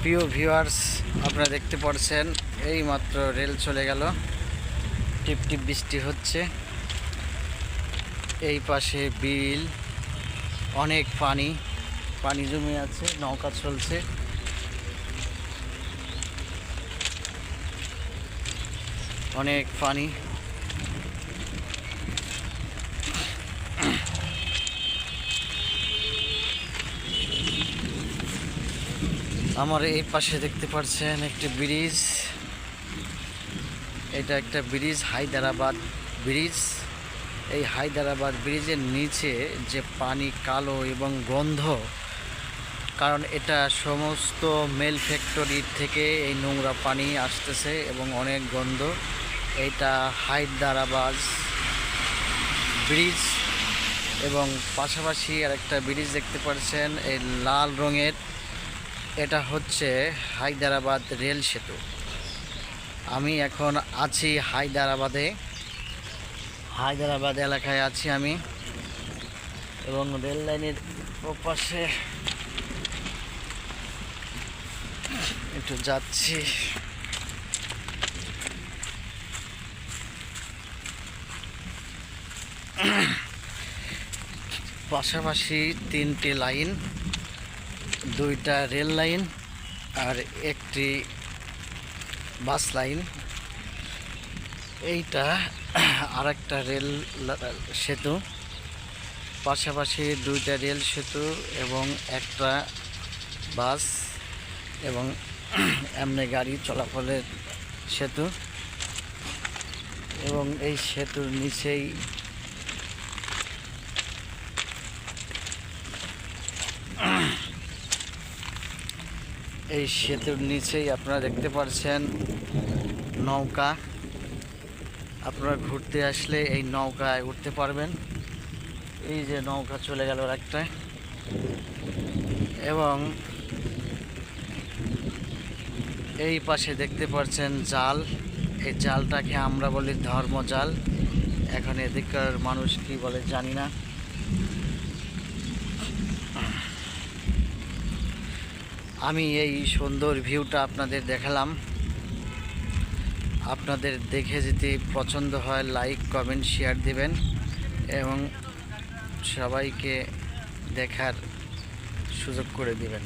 প্রিয় ভিউয়ার্স, আপনারা দেখতে পাচ্ছেন এই মাত্র রেল চলে গেল। টিপ টিপ বৃষ্টি হচ্ছে। এই পাশে বিল, অনেক পানি পানি জমে আছে, নৌকা চলছে। অনেক পানি। আমার এই পাশে দেখতে পাচ্ছেন একটি ব্রিজ। এটা একটা ব্রিজ, হায়দ্রাবাদ ব্রিজ। এই হায়দ্রাবাদ ব্রিজের নিচে যে পানি কালো এবং গন্ধ, কারণ এটা সমস্ত মেল ফ্যাক্টরি থেকে এই নোংরা পানি আসতেছে এবং অনেক গন্ধ। এটা হায়দ্রাবাদ ব্রিজ এবং পাশাপাশি আরেকটা ব্রিজ দেখতে পাচ্ছেন এই লাল রঙের, এটা হচ্ছে হায়দ্রাবাদ রেল সেতু। আমি এখন আছি হায়দ্রাবাদ এলাকায় আছি আমি, এবং রেল লাইনের ওপাশে একটু যাচ্ছি। পাশাপাশি তিনটি লাইন, দুইটা রেল লাইন আর একটি বাস লাইন। এইটা আরেকটা রেল সেতু, পাশাপাশি দুইটা রেল সেতু এবং একটা বাস এবং এমনি গাড়ি চলাচলের সেতু। এবং এই সেতুর নিচেই আপনারা দেখতে পাচ্ছেন নৌকা। আপনারা ঘুরতে আসলে এই নৌকায় উঠতে পারবেন। এই যে নৌকা চলে গেল একটা, এবং এই পাশে দেখতে পাচ্ছেন জাল। এই জালটাকে আমরা বলি ধর্মজাল। এখন এদিককার মানুষ কি বলে জানি না। আমি এই সুন্দর ভিউটা আপনাদের দেখালাম। আপনাদের দেখে যদি পছন্দ হয় লাইক কমেন্ট শেয়ার দিবেন এবং সবাইকে দেখার সুযোগ করে দিবেন।